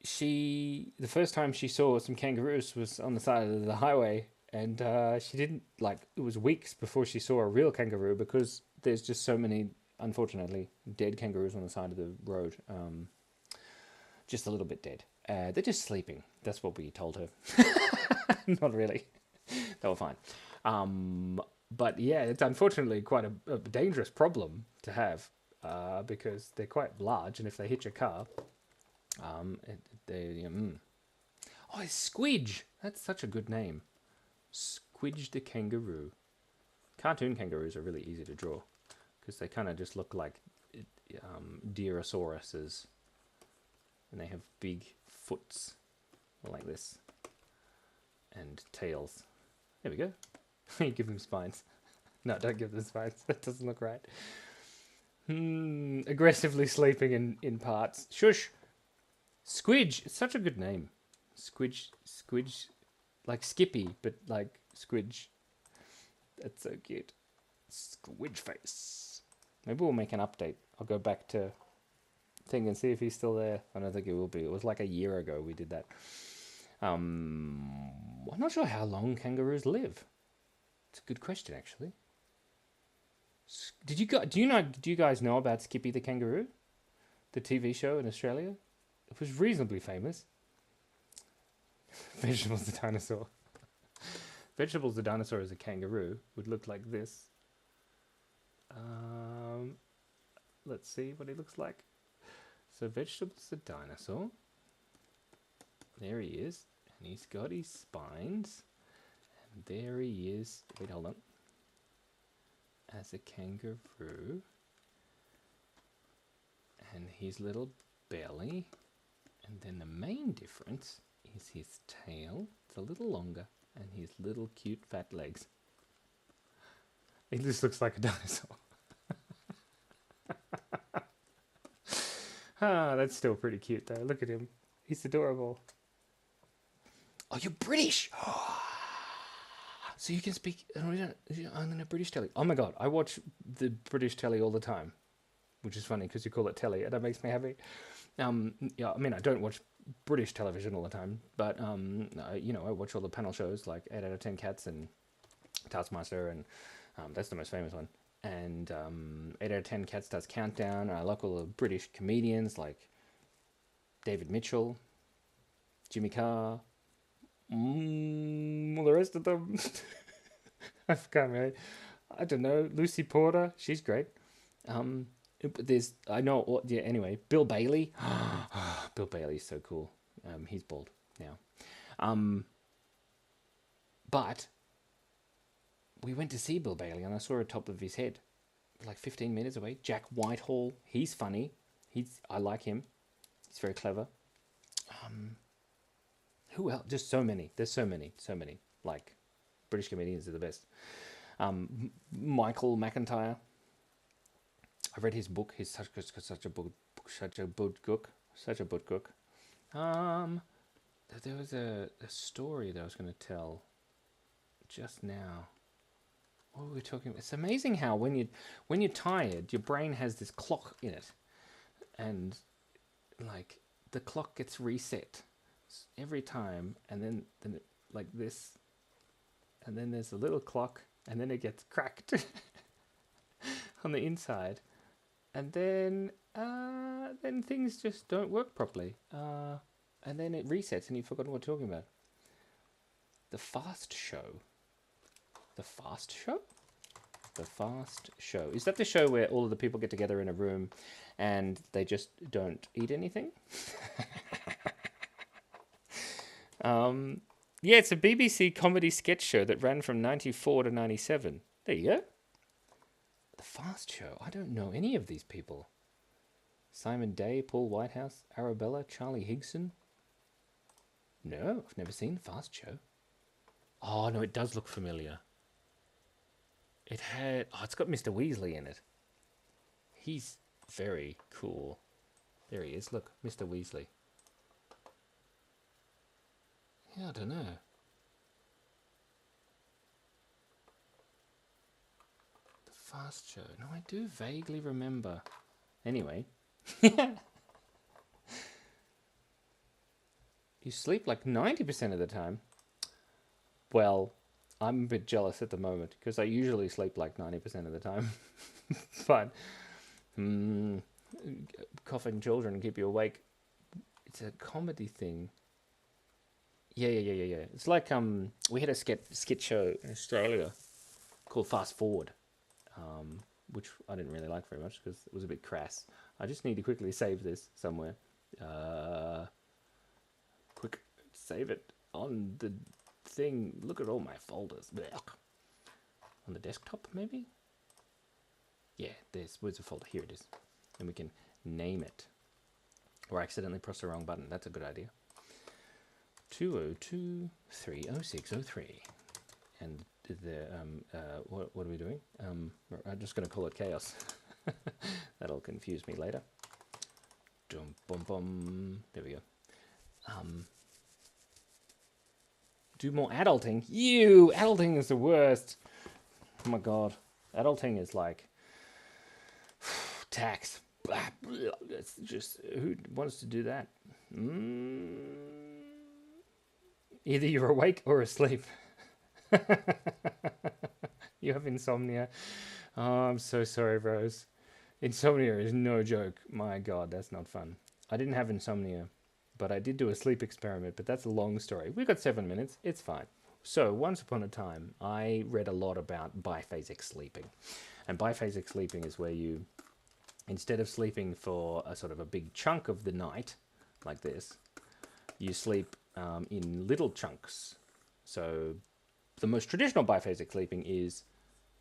the first time she saw some kangaroos was on the side of the highway. And she didn't, like, it was weeks before she saw a real kangaroo because there's just so many, unfortunately, dead kangaroos on the side of the road. Just a little bit dead. They're just sleeping. That's what we told her. Not really. They were fine. But yeah, it's unfortunately quite a dangerous problem to have because they're quite large, and if they hit your car, Oh, it's Squidge. That's such a good name. Squidge the kangaroo. Cartoon kangaroos are really easy to draw because they kind of just look like Deerosauruses, and they have big foots like this and tails. There we go. You give them spines. No, don't give them spines. That doesn't look right. Aggressively sleeping in parts. Shush. Squidge. It's such a good name. Squidge. Like Skippy, but like Squidge. That's so cute. Squidge face. Maybe we'll make an update. I'll go back to thing and see if he's still there. I don't think it will be. It was like a year ago we did that. I'm not sure how long kangaroos live. It's a good question, actually. Do you guys know about Skippy the kangaroo, the TV show in Australia? It was reasonably famous. Vegetables the dinosaur. Vegetables the dinosaur as a kangaroo would look like this. Let's see what he looks like. So Vegetables the dinosaur. There he is, and he's got his spines. And there he is. Wait, hold on. As a kangaroo. And his little belly. And then the main difference is his tail. It's a little longer. And his little cute fat legs. He just looks like a dinosaur. That's still pretty cute though. Look at him. He's adorable. Oh, you're British! So you can speak on a British telly. Oh my god, I watch the British telly all the time. Which is funny because you call it telly and that makes me happy. Yeah, I mean, I don't watch British television all the time, but I watch all the panel shows like 8 out of 10 Cats and Taskmaster, and that's the most famous one. And 8 out of 10 Cats does Countdown. I like all the British comedians like David Mitchell, Jimmy Carr, The rest of them, I forgot, man. I don't know. Lucy Porter, she's great. Um, there's, I know, yeah, anyway, Bill Bailey. Bill Bailey's so cool. He's bald now. Um, but we went to see Bill Bailey and I saw a top of his head, like 15 meters away. Jack Whitehall, he's funny. I like him. He's very clever. Who else? Just so many. There's so many. Like, British comedians are the best. Michael McIntyre. I read his book. He's such a book, such a good cook. There was a story that I was going to tell just now. What were we talking about? It's amazing how when you're tired, your brain has this clock in it, and like the clock gets reset every time, and then it, like this, and then there's a little clock, and then it gets cracked on the inside, and then things just don't work properly, and then it resets, and you've forgotten what we're talking about. The Fast Show. The Fast Show? The Fast Show. Is that the show where all of the people get together in a room and they just don't eat anything? Yeah, it's a BBC comedy sketch show that ran from 94 to 97. There you go. The Fast Show. I don't know any of these people. Simon Day, Paul Whitehouse, Arabella, Charlie Higson. No, I've never seen The Fast Show. Oh, no, it does look familiar. It's got Mr. Weasley in it. He's very cool. There he is. Look, Mr. Weasley. Yeah, I don't know. The Fast Show. No, I do vaguely remember. Anyway. You sleep like 90% of the time. Well, I'm a bit jealous at the moment because I usually sleep like 90% of the time. But coughing children keep you awake. It's a comedy thing. Yeah. It's like we had a skit show in Australia called Fast Forward, which I didn't really like very much because it was a bit crass. I just need to quickly save this somewhere. Quick, save it on the thing. Look at all my folders. Blech. On the desktop, maybe? Yeah, where's the folder? Here it is. And we can name it. Or accidentally press the wrong button. That's a good idea. 202-30603. And what are we doing? I'm just going to call it chaos. That'll confuse me later. Dum bum bum. There we go. Do more adulting. Adulting is the worst. Oh my god. Adulting is like tax. It's just, who wants to do that? Either you're awake or asleep. You have insomnia. Oh, I'm so sorry, Rose. Insomnia is no joke. My god, that's not fun. I didn't have insomnia, but I did do a sleep experiment, but that's a long story. We've got 7 minutes. It's fine. So, once upon a time, I read a lot about biphasic sleeping. And biphasic sleeping is where you, instead of sleeping for a sort of a big chunk of the night, like this, you sleep in little chunks. So, the most traditional biphasic sleeping is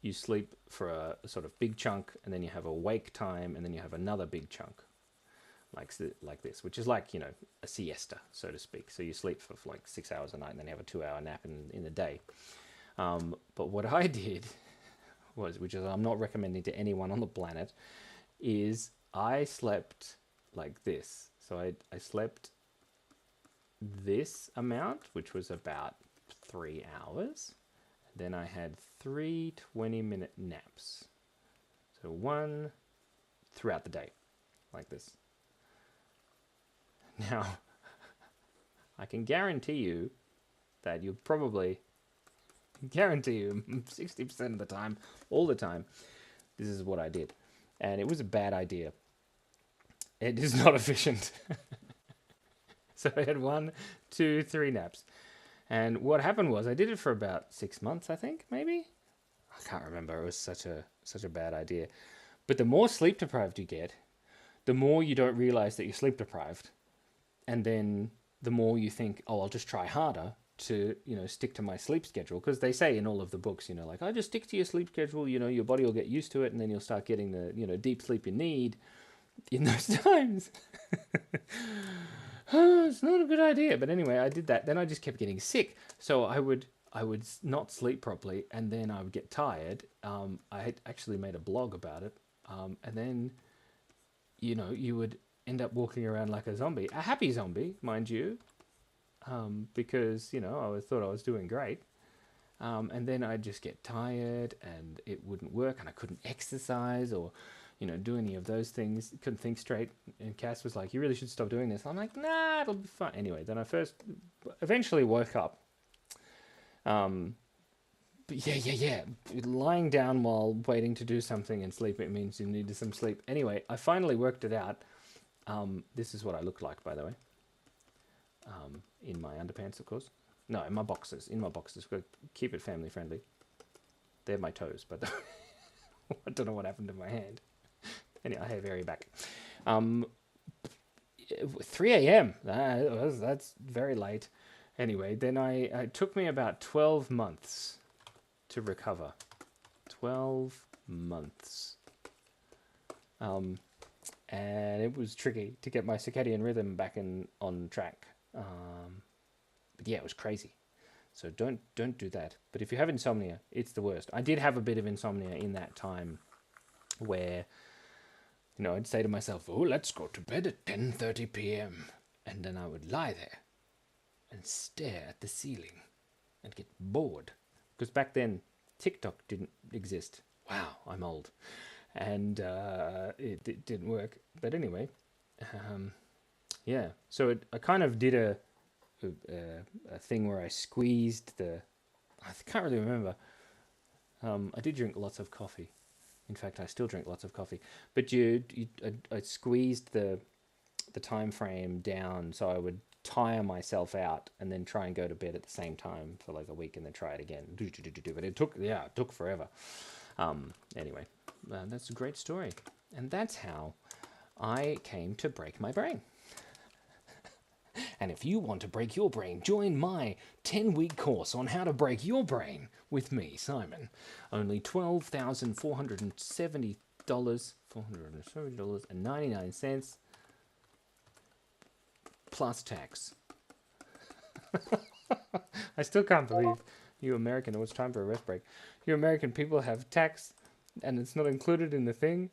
you sleep for a sort of big chunk, and then you have a wake time, and then you have another big chunk, like this, which is like, a siesta, so to speak. So you sleep for like 6 hours a night, and then you have a 2-hour nap in the day. But what I did was, which is I'm not recommending to anyone on the planet, is I slept like this. So I slept this amount, which was about 3 hours. Then I had 3 20-minute naps. So one throughout the day, like this. Now, I can guarantee you that 60% of the time, all the time, this is what I did. And it was a bad idea. It is not efficient. So I had 1, 2, 3 naps. And what happened was I did it for about 6 months, I think, maybe. I can't remember. It was such a bad idea. But the more sleep deprived you get, the more you don't realize that you're sleep deprived, and then the more you think, oh, I'll just try harder to stick to my sleep schedule, because they say in all of the books, like, oh, just stick to your sleep schedule. Your body will get used to it, and then you'll start getting the deep sleep you need in those times. It's not a good idea. But anyway, I did that. Then I just kept getting sick. So I would not sleep properly, and then I would get tired. I had actually made a blog about it. And then, you would end up walking around like a zombie, a happy zombie, mind you, because, I thought I was doing great. And then I'd just get tired and it wouldn't work, and I couldn't exercise or do any of those things. Couldn't think straight. And Cass was like, you really should stop doing this. I'm like, nah, it'll be fine. Anyway, then I eventually woke up. But yeah. Lying down while waiting to do something and sleep, it means you needed some sleep. Anyway, I finally worked it out. This is what I look like, by the way. In my underpants, of course. No, in my boxers. Got to keep it family friendly. They're my toes, but I don't know what happened to my hand. Anyway, I have very back. 3 a.m. That's very late. Anyway, then it took me about 12 months to recover. 12 months. And it was tricky to get my circadian rhythm back on track. But yeah, it was crazy. So don't do that. But if you have insomnia, it's the worst. I did have a bit of insomnia in that time where, I'd say to myself, oh, let's go to bed at 10:30 p.m. And then I would lie there and stare at the ceiling and get bored. Because back then, TikTok didn't exist. Wow, I'm old. And it didn't work. But anyway, yeah. So I kind of did a thing where I squeezed I can't really remember. I did drink lots of coffee. In fact, I still drink lots of coffee. But I squeezed the time frame down, so I would tire myself out and then try and go to bed at the same time for like a week, and then try it again. But it took forever. Anyway, that's a great story, and that's how I came to break my brain. And if you want to break your brain, join my 10-week course on how to break your brain with me, Simon. Only $12,470, $470.99 plus tax. I still can't believe you American, it's time for a rest break. You American people have tax and it's not included in the thing.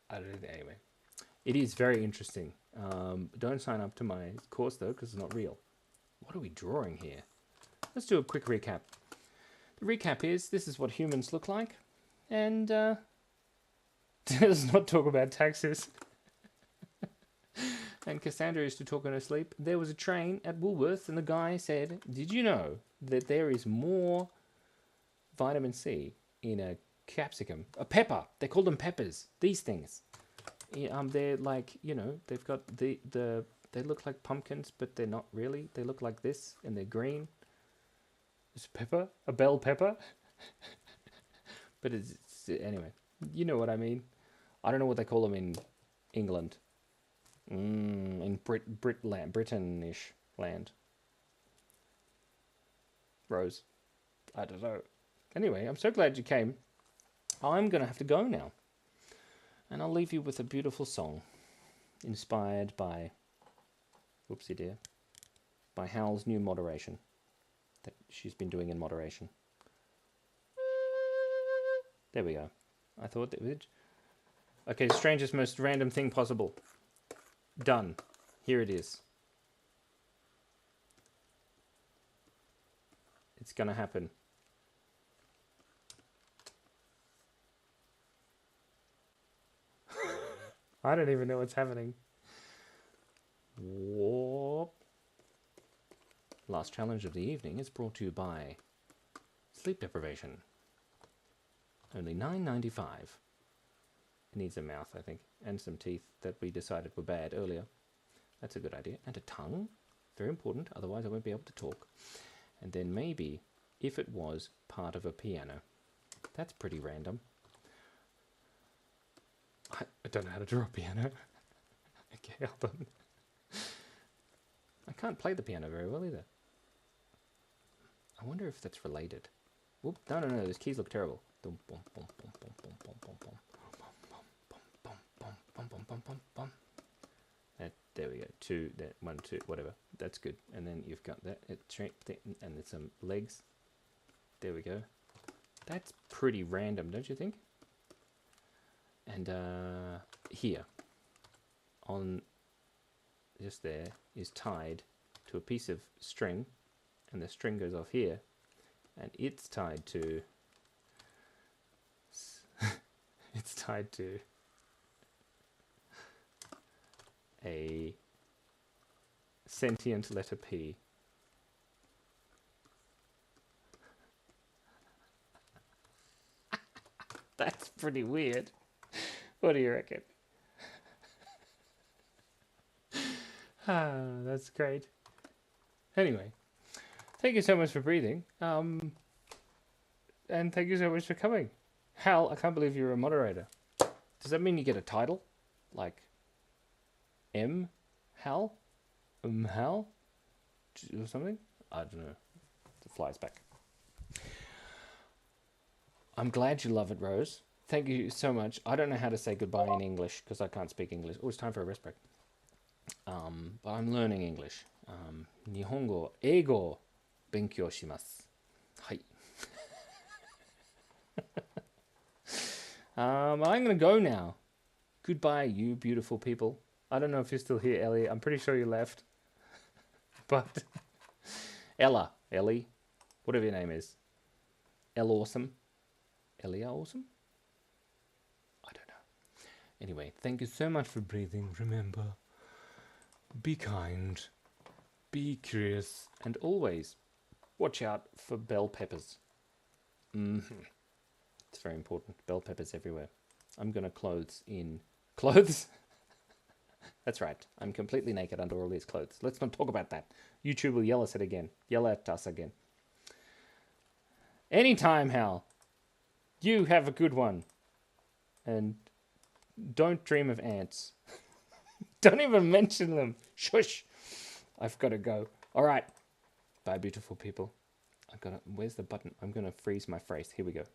I don't know. Anyway, it is very interesting. Don't sign up to my course though, because it's not real. What are we drawing here? Let's do a quick recap. The recap is, this is what humans look like, and let's not talk about taxes. And Cassandra used to talk in her sleep. There was a train at Woolworths, and the guy said, did you know that there is more vitamin C in a capsicum? A pepper. They call them peppers. These things. They're like, they've got they look like pumpkins, but they're not really. They look like this, and they're green. It's a pepper, a bell pepper. But it's anyway, you know what I mean. I don't know what they call them in England. In Britain-ish land. Rose. I don't know. Anyway, I'm so glad you came. I'm going to have to go now. And I'll leave you with a beautiful song inspired by, whoopsie dear, by Hal's new moderation that she's been doing in moderation. There we go. I thought that would. Okay, strangest, most random thing possible. Done. Here it is. It's gonna happen. I don't even know what's happening. Whoop. Last challenge of the evening is brought to you by sleep deprivation. Only $9.95. It needs a mouth, I think, and some teeth that we decided were bad earlier. That's a good idea. And a tongue. Very important, otherwise I won't be able to talk. And then maybe if it was part of a piano. That's pretty random. I don't know how to draw a piano. Okay, hold on. I can't play the piano very well either. I wonder if that's related. Whoop, no, those keys look terrible. There we go. Two, that one, two, whatever. That's good. And then you've got that, and there's some legs. There we go. That's pretty random, don't you think? And here, on just there, is tied to a piece of string, and the string goes off here, and it's tied to it's tied to a sentient letter P. That's pretty weird. What do you reckon? That's great. Anyway, thank you so much for breathing. And thank you so much for coming. Hal, I can't believe you're a moderator. Does that mean you get a title? Like M? Hal? Hal? Or something? I don't know. It flies back. I'm glad you love it, Rose. Thank you so much. I don't know how to say goodbye in English because I can't speak English. Oh, it's time for a rest break. But I'm learning English. Nihongo, eigo, benkyou shimasu. Hai. I'm going to go now. Goodbye, you beautiful people. I don't know if you're still here, Ellie. I'm pretty sure you left. But Ella, Ellie, whatever your name is. Elle Awesome. Elia Awesome? I don't know. Anyway, thank you so much for breathing. Remember, be kind, be curious, and always watch out for bell peppers. It's very important. Bell peppers everywhere. I'm going to clothes in... Clothes? That's right. I'm completely naked under all these clothes. Let's not talk about that. YouTube will yell at us again. Anytime, Hal. You have a good one. And don't dream of ants. Don't even mention them. Shush. I've got to go. All right. Bye, beautiful people. Where's the button? I'm going to freeze my face. Here we go.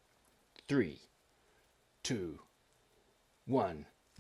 3, 2, 1.